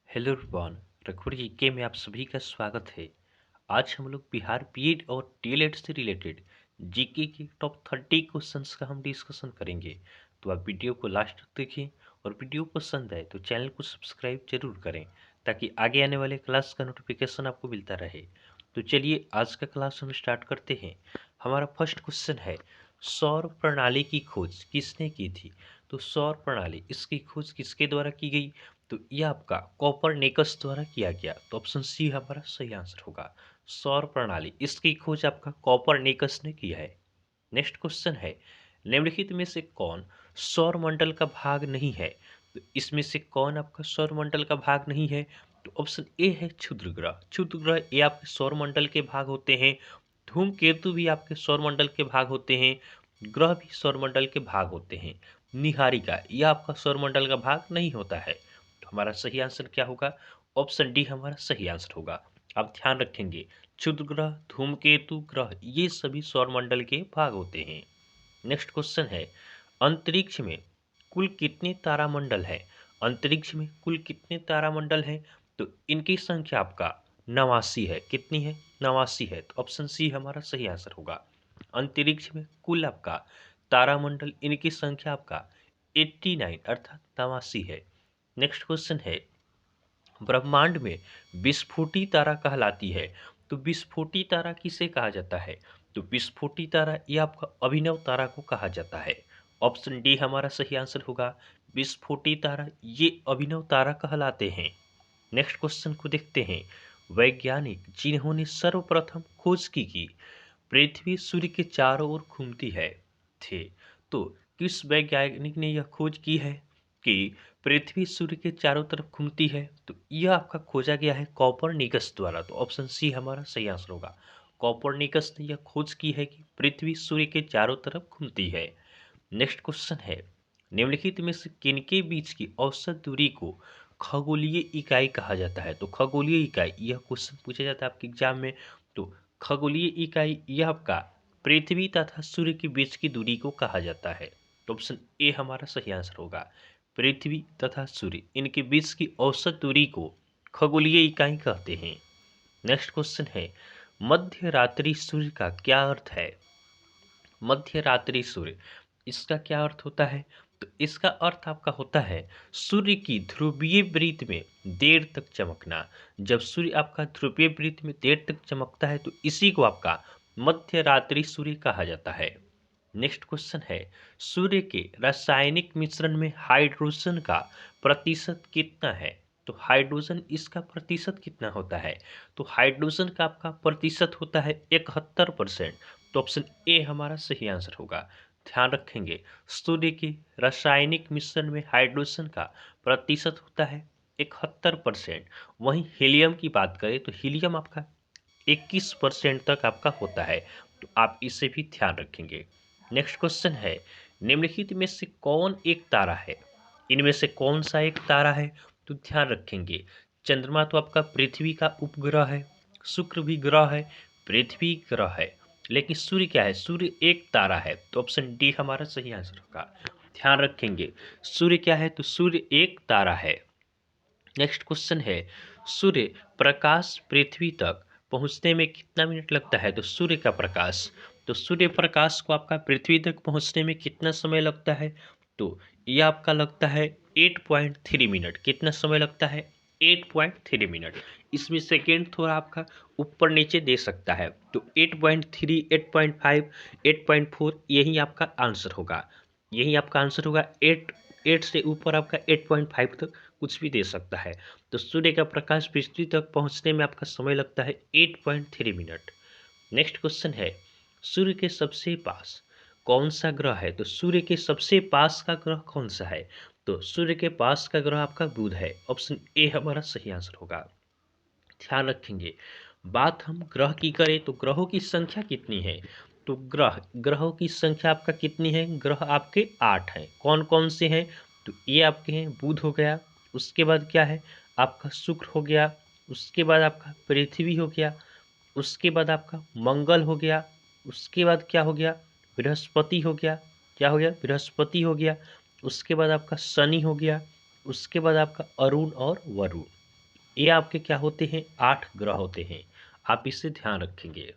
Hello everyone. रघुवर GK में आप सभी का स्वागत है। आज हम लोग बिहार बीएड और डीएलएड से रिलेटेड जीके के टॉप 30 क्वेश्चंस का हम डिस्कशन करेंगे। तो आप वीडियो को लास्ट तक देखें और वीडियो पसंद आए तो चैनल को सब्सक्राइब जरूर करें ताकि आगे आने वाले क्लास का नोटिफिकेशन आपको मिलता रहे। तो चलिए आज का क्लास हम स्टार्ट करते हैं। हमारा फर्स्ट क्वेश्चन है, सौर प्रणाली की खोज किसने की थी? तो सौर प्रणाली, इसकी खोज किसके द्वारा की गई? तो ये आपका कोपरनिकस द्वारा किया गया। तो ऑप्शन सी हमारा सही आंसर होगा। सौर प्रणाली, इसकी खोज आपका कोपरनिकस ने किया है। नेक्स्ट क्वेश्चन है, निम्नलिखित में से कौन सौर मंडल का भाग नहीं है? तो इसमें से कौन आपका सौर मंडल का भाग नहीं है? तो ऑप्शन ए है क्षुद्र ग्रह। क्षुद्र ग्रह ये आपके सौर मंडल के भाग होते हैं। धूमकेतु भी आपके सौर मंडल के भाग होते हैं। ग्रह भी सौर मंडल के भाग होते हैं। निहारिका यह आपका सौर मंडल का भाग नहीं होता है। तो हमारा सही आंसर क्या होगा? ऑप्शन डी हमारा सही आंसर होगा। आप ध्यान रखेंगे, क्षुद्र ग्रह, धूमकेतु ग्रह ये सभी सौरमंडल के भाग होते हैं। नेक्स्ट क्वेश्चन है, अंतरिक्ष में कुल कितने तारामंडल है? अंतरिक्ष में कुल कितने तारामंडल है? तो इनकी संख्या आपका 89 है। कितनी है? 89 है। तो ऑप्शन सी हमारा सही आंसर होगा। अंतरिक्ष में कुल आपका तारामंडल, इनकी संख्या आपका 89 अर्थात 89 है। नेक्स्ट क्वेश्चन है, ब्रह्मांड में विस्फोटी तारा कहलाती है। तो विस्फोटी तारा किसे कहा जाता है? तो विस्फोटी तारा यह आपका अभिनव तारा को कहा जाता है। ऑप्शन डी हमारा सही आंसर होगा। विस्फोटी तारा ये अभिनव तारा कहलाते हैं। नेक्स्ट क्वेश्चन को देखते हैं, वैज्ञानिक जिन्होंने सर्वप्रथम खोज की पृथ्वी सूर्य के चारों ओर घूमती है थे। तो किस वैज्ञानिक ने यह खोज की है कि पृथ्वी सूर्य के चारों तरफ घूमती है? तो यह आपका खोजा गया है कॉपरनिकस द्वारा। तो ऑप्शन सी हमारा सही आंसर होगा। कॉपरनिकस ने यह खोज की है कि पृथ्वी सूर्य के चारों तरफ घूमती है। नेक्स्ट क्वेश्चन है, निम्नलिखित में से किनके बीच की औसत दूरी को खगोलीय इकाई कहा जाता है? तो खगोलीय इकाई, यह क्वेश्चन पूछा जाता है आपके एग्जाम में। तो खगोलीय इकाई यह आपका पृथ्वी तथा सूर्य के बीच की दूरी को कहा जाता है। तो ऑप्शन ए हमारा सही आंसर होगा। पृथ्वी तथा सूर्य इनके बीच की औसत दूरी को खगोलीय इकाई कहते हैं। नेक्स्ट क्वेश्चन है, मध्य रात्रि सूर्य का क्या अर्थ है? मध्य रात्रि सूर्य, इसका क्या अर्थ होता है? तो इसका अर्थ आपका होता है सूर्य की ध्रुवीय वृत्त में देर तक चमकना। जब सूर्य आपका ध्रुवीय वृत्त में देर तक चमकता है तो इसी को आपका मध्य रात्रि सूर्य कहा जाता है। नेक्स्ट क्वेश्चन है, सूर्य के रासायनिक मिश्रण में हाइड्रोजन का प्रतिशत कितना है? तो हाइड्रोजन, इसका प्रतिशत कितना होता है? तो हाइड्रोजन का आपका प्रतिशत होता है 71%। तो ऑप्शन ए हमारा सही आंसर होगा। ध्यान रखेंगे, सूर्य के रासायनिक मिश्रण में हाइड्रोजन का प्रतिशत होता है 71%। वहीं हीलियम की बात करें तो हीलियम आपका 21% तक आपका होता है। तो आप इसे भी ध्यान रखेंगे। नेक्स्ट क्वेश्चन है, निम्नलिखित में से कौन एक तारा है? इनमें से कौन सा एक तारा है? तो ध्यान रखेंगे, चंद्रमा तो आपका पृथ्वी का उपग्रह है, शुक्र भी ग्रह है, पृथ्वी ग्रह है, लेकिन सूर्य क्या है? सूर्य एक तारा है। तो ऑप्शन डी हमारा सही आंसर होगा। ध्यान रखेंगे, सूर्य क्या है? तो सूर्य एक तारा है। नेक्स्ट क्वेश्चन है, सूर्य प्रकाश पृथ्वी तक पहुंचने में कितना मिनट लगता है? तो सूर्य का प्रकाश, तो सूर्य प्रकाश को आपका पृथ्वी तक पहुंचने में कितना समय लगता है? तो यह आपका लगता है 8.3 मिनट। कितना समय लगता है? 8.3 मिनट। इसमें सेकेंड थोड़ा आपका ऊपर नीचे दे सकता है। तो 8.3, 8.5, 8.4 यही आपका आंसर होगा। यही आपका आंसर होगा। 8 से ऊपर आपका 8.5 तक कुछ भी दे सकता है। तो सूर्य का प्रकाश पृथ्वी तक पहुंचने में आपका समय लगता है 8.3 मिनट। नेक्स्ट क्वेश्चन है, सूर्य के सबसे पास कौन सा ग्रह है? तो सूर्य के सबसे पास का ग्रह कौन सा है? तो सूर्य के पास का ग्रह आपका बुध है। ऑप्शन ए हमारा सही आंसर होगा। ध्यान रखेंगे, बात हम ग्रह की करें तो ग्रहों की संख्या कितनी है? तो ग्रहों की संख्या आपका कितनी है? ग्रह आपके 8 हैं। कौन कौन से हैं? तो ये आपके हैं, बुध हो गया, उसके बाद क्या है आपका शुक्र हो गया, उसके बाद आपका पृथ्वी हो गया, उसके बाद आपका मंगल हो गया, उसके बाद क्या हो गया? बृहस्पति हो गया। क्या हो गया? बृहस्पति हो गया। उसके बाद आपका शनि हो गया, उसके बाद आपका अरुण और वरुण। ये आपके क्या होते हैं, 8 ग्रह होते हैं। आप इसे ध्यान रखेंगे।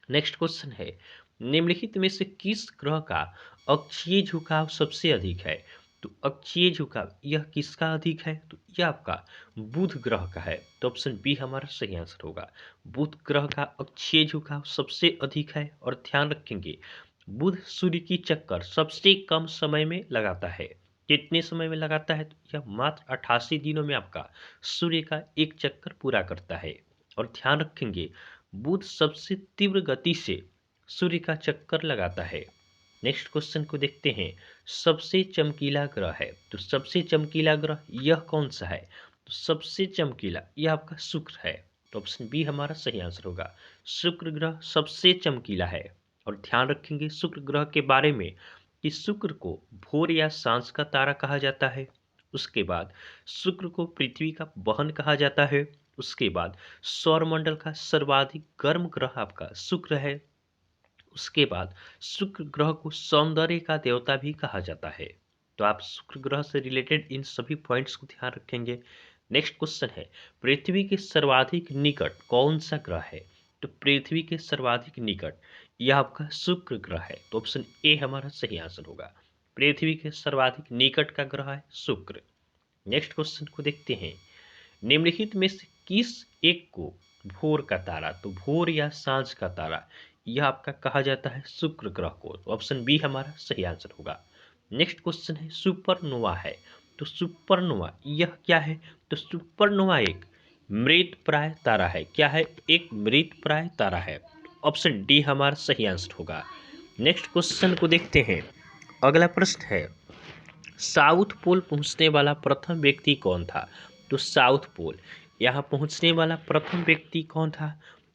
नेक्स्ट क्वेश्चन है, निम्नलिखित में से किस ग्रह का अक्षीय झुकाव सबसे अधिक है? तो अक्षीय झुकाव यह किसका अधिक है? तो यह आपका बुध ग्रह का है। तो ऑप्शन बी हमारा सही आंसर होगा। बुध ग्रह का अक्षीय झुकाव सबसे अधिक है। और ध्यान रखेंगे, बुध सूर्य की चक्कर सबसे कम समय में लगाता है। कितने समय में लगाता है? तो यह मात्र 88 दिनों में आपका सूर्य का एक चक्कर पूरा करता है। और ध्यान रखेंगे, बुध सबसे तीव्र गति से सूर्य का चक्कर लगाता है। नेक्स्ट क्वेश्चन को देखते हैं, सबसे चमकीला ग्रह है। तो सबसे चमकीला ग्रह यह कौन सा है? तो सबसे चमकीला यह आपका शुक्र है। तो ऑप्शन बी हमारा सही आंसर होगा। शुक्र ग्रह सबसे चमकीला है। और ध्यान रखेंगे शुक्र ग्रह के बारे में कि शुक्र को भोर या सांझ का तारा कहा जाता है। उसके बाद शुक्र को पृथ्वी का बहन कहा जाता है। उसके बाद सौरमंडल का सर्वाधिक गर्म ग्रह आपका शुक्र है। उसके बाद शुक्र ग्रह को सौंदर्य का देवता भी कहा जाता है। तो आप शुक्र ग्रह से रिलेटेड इन सभी पॉइंट्स को ध्यान रखेंगे। नेक्स्ट क्वेश्चन है, पृथ्वी के सर्वाधिक निकट कौन सा ग्रह है? तो पृथ्वी के सर्वाधिक निकट यह आपका शुक्र ग्रह है। तो ऑप्शन ए हमारा सही आंसर होगा। पृथ्वी के सर्वाधिक निकट का ग्रह है शुक्र। नेक्स्ट क्वेश्चन को देखते हैं, निम्नलिखित में से किस एक को भोर का तारा, तो भोर या सांझ का तारा यह आपका कहा जाता है शुक्र ग्रह को। तो ऑप्शन बी हमारा सही आंसर होगा। नेक्स्ट क्वेश्चन है, सुपरनोवा है। तो सुपरनोवा यह क्या है? तो सुपरनोवा एक मृत प्राय तारा है। क्या है? एक मृत प्राय तारा है। ऑप्शन डी हमारा सही आंसर होगा। नेक्स्ट क्वेश्चन को देखते हैं। अगला प्रश्न है, साउथ पोल पहुंचने वाला प्रथम व्यक्ति कौन था? तो साउथ पोल यहाँ पहुंचने वाला प्रथम व्यक्ति कौन था?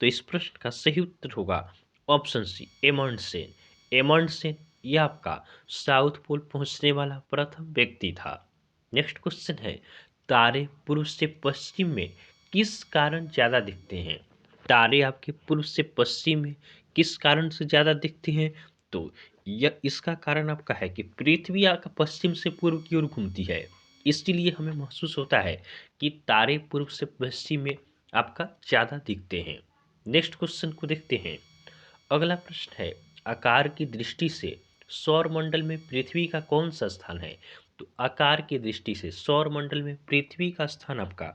तो इस प्रश्न का सही उत्तर होगा ऑप्शन सी, एमंडसेन। एमंडसेन यह आपका साउथ पोल पहुंचने वाला प्रथम व्यक्ति था। नेक्स्ट क्वेश्चन है, तारे पूर्व से पश्चिम में किस कारण ज्यादा दिखते हैं? तारे आपके पूर्व से पश्चिम में किस कारण से ज्यादा दिखते हैं? तो यह इसका कारण आपका है कि पृथ्वी आपका पश्चिम से पूर्व की ओर घूमती है, इसलिए हमें महसूस होता है कि तारे पूर्व से पश्चिम में आपका ज्यादा दिखते हैं। नेक्स्ट क्वेश्चन को देखते हैं। अगला प्रश्न है, आकार की दृष्टि से सौरमंडल में पृथ्वी का कौन सा स्थान है? तो आकार की दृष्टि से सौरमंडल में पृथ्वी का स्थान आपका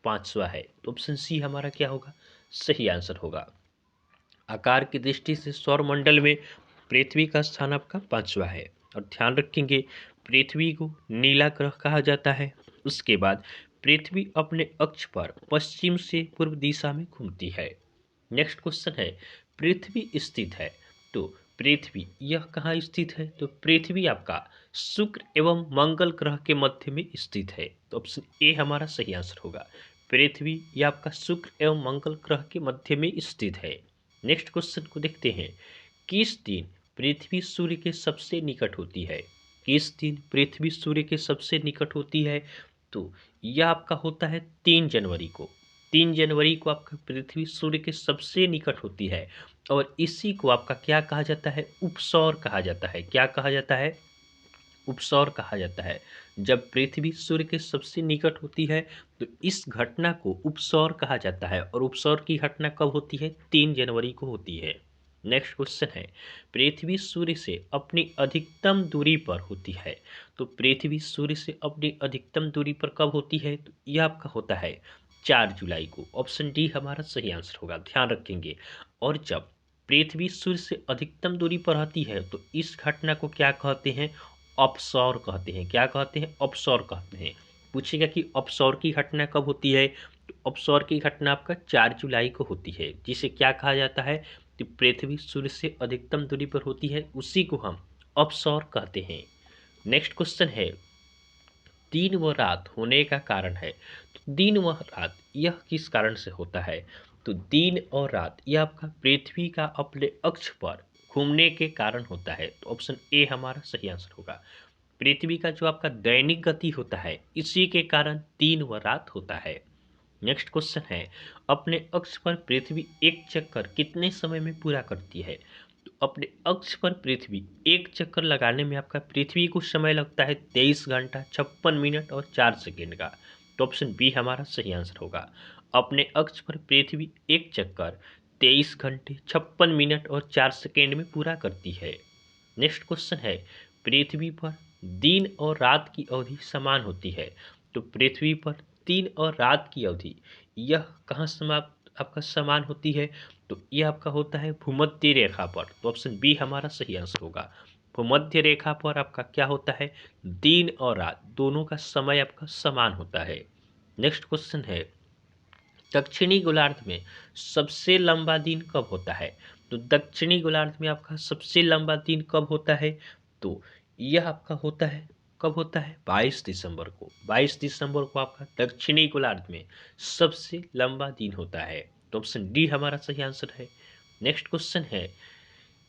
5वां है। तो ऑप्शन सी हमारा क्या होगा? सही आंसर होगा। आकार की दृष्टि से सौरमंडल में पृथ्वी का स्थान आपका 5वां है। और ध्यान रखेंगे, पृथ्वी को नीला ग्रह कहा जाता है। उसके बाद पृथ्वी अपने अक्ष पर पश्चिम से पूर्व दिशा में घूमती है। नेक्स्ट क्वेश्चन है, पृथ्वी स्थित है। तो पृथ्वी यह कहाँ स्थित है? तो पृथ्वी आपका शुक्र एवं मंगल ग्रह के मध्य में स्थित है। तो ऑप्शन ए हमारा सही आंसर होगा। पृथ्वी यह आपका शुक्र एवं मंगल ग्रह के मध्य में स्थित है। नेक्स्ट क्वेश्चन को देखते हैं, किस दिन पृथ्वी सूर्य के सबसे निकट होती है? किस दिन पृथ्वी सूर्य के सबसे निकट होती है? तो यह आपका होता है 3 जनवरी को। 3 जनवरी को आपका पृथ्वी सूर्य के सबसे निकट होती है। और इसी को आपका क्या कहा जाता है? उपसौर कहा जाता है। क्या कहा जाता है? उपसौर कहा जाता है। जब पृथ्वी सूर्य के सबसे निकट होती है तो इस घटना को उपसौर कहा जाता है। और उपसौर की घटना कब होती है? 3 जनवरी को होती है। नेक्स्ट क्वेश्चन है, पृथ्वी सूर्य से अपनी अधिकतम दूरी पर होती है। तो पृथ्वी सूर्य से अपनी अधिकतम दूरी पर कब होती है? तो यह आपका होता है 4 जुलाई को। ऑप्शन डी हमारा सही आंसर होगा। ध्यान रखेंगे, और जब पृथ्वी सूर्य से अधिकतम दूरी पर रहती है तो इस घटना को क्या कहते हैं? अपसौर कहते हैं। क्या कहते हैं? अपसौर कहते हैं। पूछेगा कि अपसौर की घटना कब होती है? तो अपसौर की घटना आपका 4 जुलाई को होती है, जिसे क्या कहा जाता है? तो पृथ्वी सूर्य से अधिकतम दूरी पर होती है, उसी को हम अपसौर कहते हैं। नेक्स्ट क्वेश्चन है, दिन व रात होने का कारण है। तो दिन व रात यह किस कारण से होता है? तो दिन और रात यह आपका पृथ्वी का अपने अक्ष पर घूमने के कारण होता है। तो ऑप्शन ए हमारा सही आंसर होगा। पृथ्वी का जो आपका दैनिक गति होता है, इसी के कारण दिन व रात होता है। नेक्स्ट क्वेश्चन है, अपने अक्ष पर पृथ्वी एक चक्कर कितने समय में पूरा करती है? तो अपने अक्ष पर पृथ्वी एक चक्कर लगाने में आपका पृथ्वी को समय लगता है 23 घंटा 56 मिनट और 4 सेकेंड का। तो ऑप्शन बी हमारा सही आंसर होगा। अपने अक्ष पर पृथ्वी एक चक्कर 23 घंटे 56 मिनट और 4 सेकेंड में पूरा करती है। नेक्स्ट क्वेश्चन है, पृथ्वी पर दिन और रात की अवधि समान होती है। तो पृथ्वी पर दिन और रात की अवधि यह कहाँ समाप्त आपका समान होती है? तो यह आपका होता है भूमध्य रेखा पर। तो ऑप्शन बी हमारा सही आंसर होगा। भूमध्य रेखा पर आपका क्या होता है? दिन और रात दोनों का समय आपका समान होता है। नेक्स्ट क्वेश्चन है, दक्षिणी गोलार्ध में सबसे लंबा दिन कब होता है? तो दक्षिणी गोलार्ध में आपका सबसे लंबा दिन कब होता है? तो यह आपका होता है, कब होता है? 22 दिसंबर को। 22 दिसंबर को आपका दक्षिणी गोलार्ध में सबसे लंबा दिन होता है। तो ऑप्शन डी हमारा सही आंसर है। नेक्स्ट क्वेश्चन है,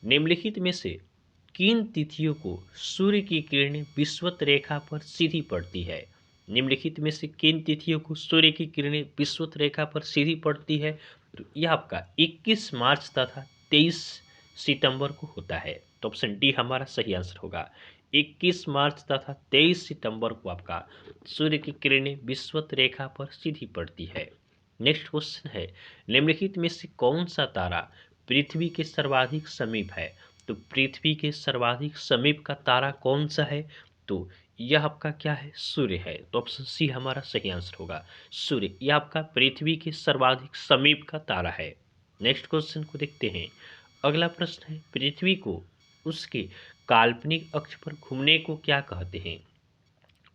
निम्नलिखित में से किन तिथियों को सूर्य की किरणें विषुवत रेखा पर सीधी पड़ती है? निम्नलिखित में से किन तिथियों को सूर्य की किरणें विषुवत रेखा पर सीधी पड़ती है? तो यह आपका 21 मार्च तथा 23 सितंबर को होता है। तो ऑप्शन डी हमारा सही आंसर होगा। 21 मार्च तथा 23 सितंबर को आपका सूर्य की किरणें विषुवत रेखा पर सीधी पड़ती है। नेक्स्ट क्वेश्चन है, निम्नलिखित में से कौन सा तारा पृथ्वी के सर्वाधिक समीप है? तो पृथ्वी के सर्वाधिक समीप का तारा कौन सा है? तो यह आपका क्या है? सूर्य है। तो ऑप्शन सी हमारा सही आंसर होगा। सूर्य यह आपका पृथ्वी के सर्वाधिक समीप का तारा है। नेक्स्ट क्वेश्चन को देखते हैं। अगला प्रश्न है, पृथ्वी को उसके काल्पनिक अक्ष पर घूमने को क्या कहते हैं?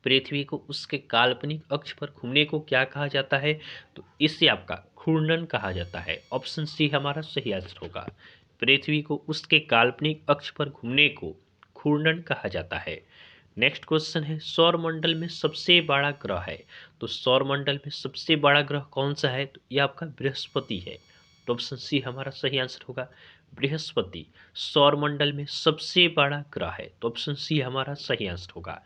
पृथ्वी को उसके काल्पनिक अक्ष पर घूमने को क्या कहा जाता है? तो इसे आपका घूर्णन कहा जाता है। ऑप्शन सी हमारा सही आंसर होगा। पृथ्वी को उसके काल्पनिक अक्ष पर घूमने को घूर्णन कहा जाता है। नेक्स्ट क्वेश्चन है, सौरमंडल में सबसे बड़ा ग्रह है। तो सौरमंडल में सबसे बड़ा ग्रह कौन सा है? तो यह आपका बृहस्पति है। तो ऑप्शन सी हमारा सही आंसर होगा। बृहस्पति सौरमंडल में सबसे बड़ा ग्रह है। तो ऑप्शन सी हमारा सही आंसर होगा।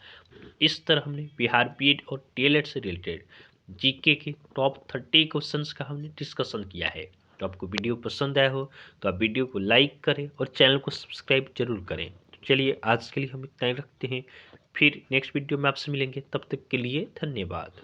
इस तरह हमने बिहार बीएड और डीएलएड से रिलेटेड जीके के टॉप 30 क्वेश्चंस का हमने डिस्कशन किया है। तो आपको वीडियो पसंद आया हो तो आप वीडियो को लाइक करें और चैनल को सब्सक्राइब जरूर करें। तो चलिए आज के लिए हम इतना ही रखते हैं, फिर नेक्स्ट वीडियो में आपसे मिलेंगे। तब तक के लिए धन्यवाद।